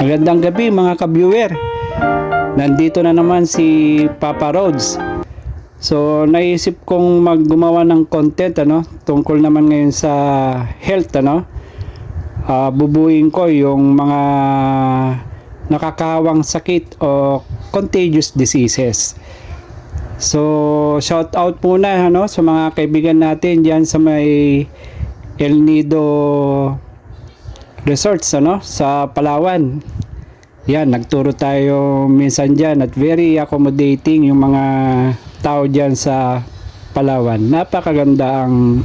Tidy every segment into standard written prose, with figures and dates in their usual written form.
Magandang gabi mga ka-viewer. Nandito na naman si Papa Rhodes. So naisip kong maggumawa ng content tungkol naman ngayon sa health bubuin ko yung mga nakakahawang sakit o contagious diseases. So shout out muna sa mga kaibigan natin diyan sa may El Nido Resorts sa Palawan. Yan, nagturo tayo minsan dyan at very accommodating yung mga tao dyan sa Palawan. Napakaganda ang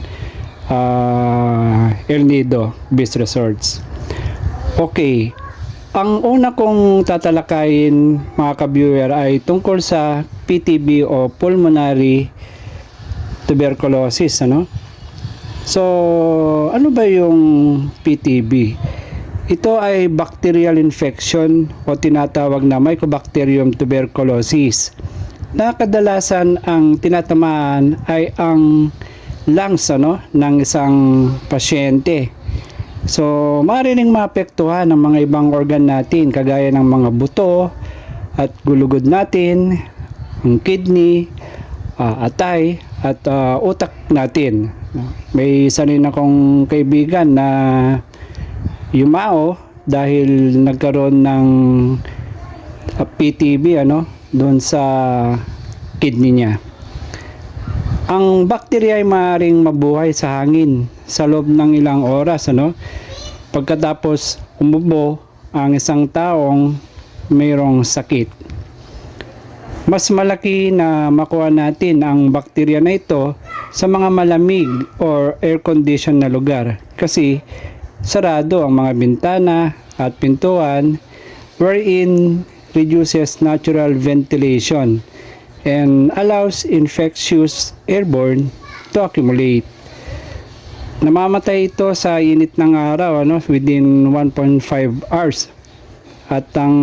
El Nido Beach Resorts. Okay, ang una kong tatalakayin mga ka-viewer ay tungkol sa PTB o pulmonary tuberculosis. So, ano ba yung PTB? Ito ay bacterial infection o tinatawag na Mycobacterium tuberculosis. Na kadalasan ang tinatamaan ay ang lungs ng isang pasyente. So, maaaring maapektuhan ang mga ibang organ natin kagaya ng mga buto at gulugod natin, ang kidney, atay at utak natin. May isa rin akong kaibigan na yumao dahil nagkaroon ng PTB doon sa kidney niya. Ang bakterya ay maaaring mabuhay sa hangin sa loob ng ilang oras pagkatapos umubo ang isang taong mayroong sakit. Mas malaki na makuha natin ang bakterya na ito sa mga malamig or air condition na lugar kasi sarado ang mga bintana at pintuan wherein reduces natural ventilation and allows infectious airborne to accumulate. Namamatay ito sa init ng araw within 1.5 hours. At ang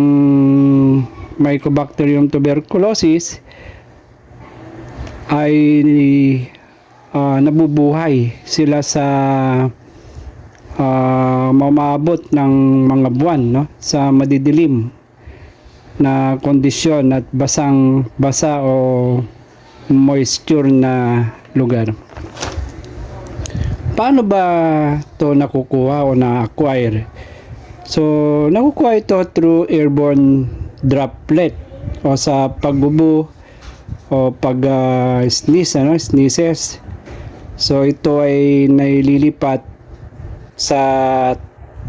Mycobacterium tuberculosis ay nabubuhay sila sa mamabot ng mga buwan sa madidilim na kondisyon at basa o moisture na lugar. Paano ba ito nakukuha o na-acquire? So, nakukuha ito through airborne droplet o sa pagbubu o sneezes. So, ito ay naililipat sa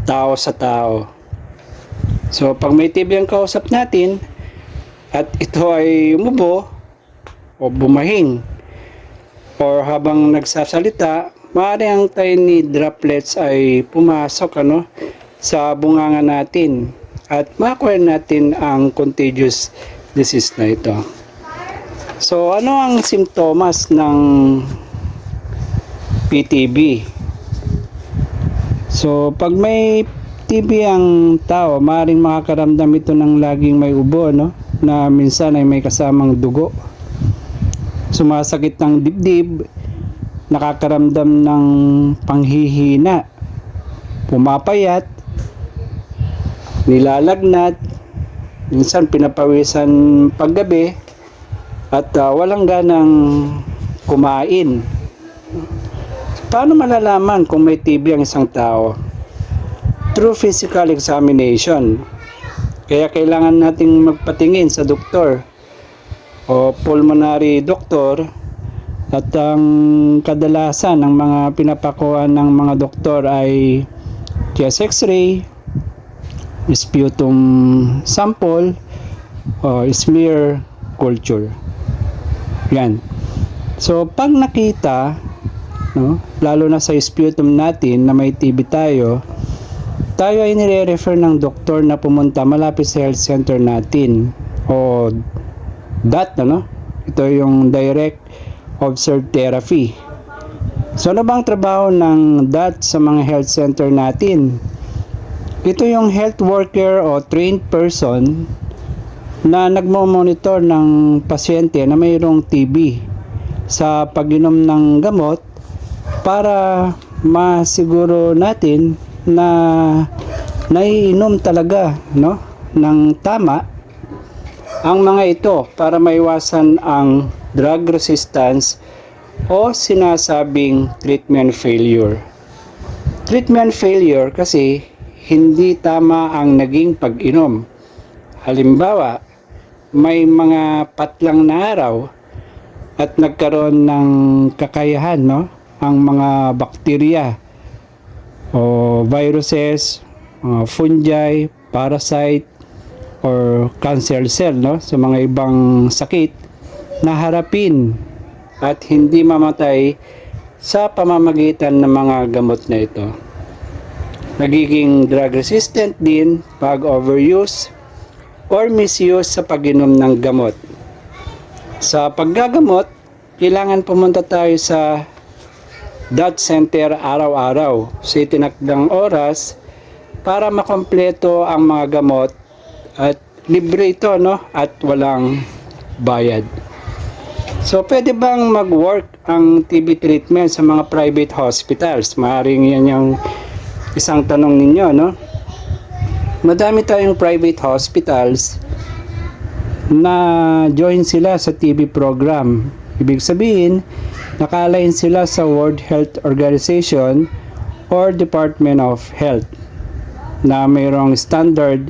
tao. So, pag may TB ang kausap natin at ito ay umubo o bumahing or habang nagsasalita, maaari ang tiny droplets ay pumasok sa bunganga natin at makuha natin ang contagious disease na ito. So, ano ang simptomas ng PTB? So, pag may TB ang tao, maaaring makakaramdam ito ng laging may ubo, na minsan ay may kasamang dugo. Sumasakit ng dibdib, nakakaramdam ng panghihina, pumapayat, nilalagnat, minsan pinapawisan paggabi, at walang ganang kumain. Paano malalaman kung may TB ang isang tao? Through physical examination. Kaya kailangan nating magpatingin sa doktor o pulmonary doctor at ang kadalasan ng mga pinapakuha ng mga doktor ay chest x-ray, sputum sample o smear culture. Yan. So pag nakita lalo na sa sputum natin na may TB tayo ay nire-refer ng doktor na pumunta malapit sa health center natin o DOT ito yung direct observed therapy. So ano bang trabaho ng DOT sa mga health center natin? Ito yung health worker o trained person na nagmo-monitor ng pasyente na mayroong TB sa pag-inom ng gamot para masiguro natin na naiinom talaga, no, ng tama ang mga ito para maiwasan ang drug resistance o sinasabing treatment failure. Treatment failure kasi hindi tama ang naging pag-inom. Halimbawa, may mga patlang na araw at nagkaroon ng kakayahan, no, ang mga bakterya o viruses, fungi, parasite, or cancer cell, no, sa mga ibang sakit na harapin at hindi mamatay sa pamamagitan ng mga gamot na ito. Nagiging drug resistant din pag overuse or misuse sa pag-inom ng gamot. Sa paggagamot, kailangan pumunta tayo sa DOT center araw-araw sa itinakdang oras para makompleto ang mga gamot at libre ito, no, at walang bayad. So pwede bang mag-work ang TB treatment sa mga private hospitals? Maaaring yan yung isang tanong ninyo, no? Madami tayong private hospitals na join sila sa TB program. Ibig sabihin, naka-align sila sa World Health Organization or Department of Health na mayroong standard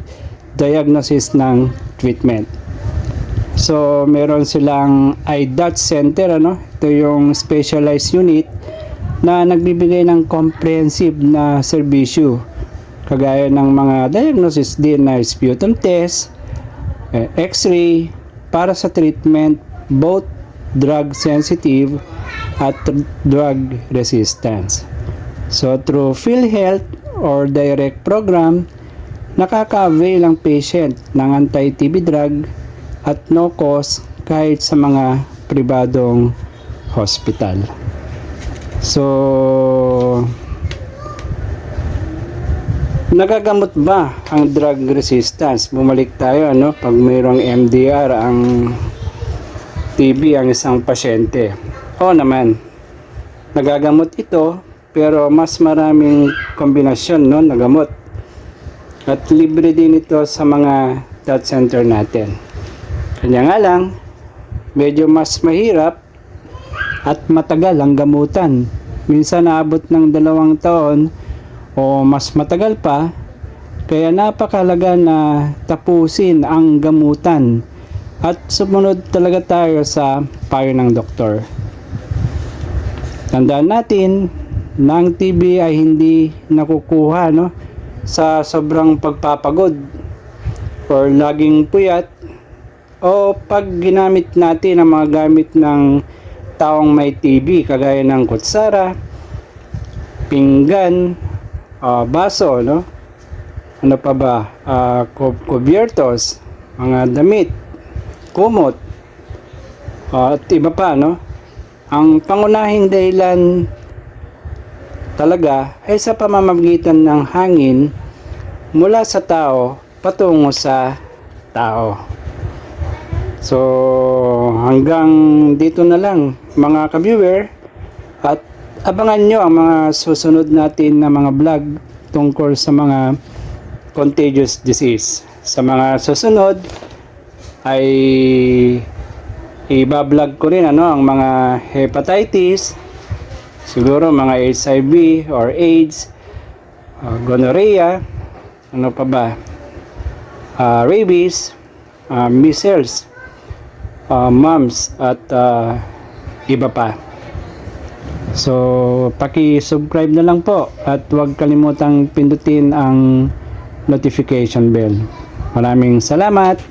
diagnosis ng treatment. So, meron silang IDOT Center, ano? Ito yung specialized unit na nagbibigay ng comprehensive na serbisyo. Kagaya ng mga diagnosis din na sputum test, x-ray, para sa treatment, both drug sensitive at drug resistance. So, through PhilHealth or direct program, nakaka-avail ang patient ng anti-TB drug at no cost kahit sa mga pribadong hospital. So, nagagamot ba ang drug resistance? Bumalik tayo, ano, pag mayroong MDR ang TB ang isang pasyente. Oo naman, nagagamot ito, pero mas maraming kombinasyon, no, na gamot. At libre din ito sa mga DOT center natin. Kanya nga lang, medyo mas mahirap at matagal ang gamutan. Minsan naabot ng 2 taon o mas matagal pa, kaya napakalaga na tapusin ang gamutan at sumunod talaga tayo sa payo ng doktor. Tandaan natin na ang TB ay hindi nakukuha, no, sa sobrang pagpapagod or laging puyat o pag ginamit natin ang mga gamit ng taong may TB kagaya ng kutsara, pinggan, baso, no? Ano pa ba? Kubyertos, mga damit, kumot, at iba pa, no? Ang pangunahing dahilan talaga ay sa pamamagitan ng hangin mula sa tao patungo sa tao. So, hanggang dito na lang mga ka-viewer, at abangan nyo ang mga susunod natin na mga vlog tungkol sa mga contagious disease. Sa mga susunod ay iba-vlog ko rin, ano, ang mga hepatitis, siguro mga HIV or AIDS, gonorrhea, ano pa ba, rabies, measles, mumps, at iba pa. So, paki-subscribe na lang po at huwag kalimutang pindutin ang notification bell. Maraming salamat!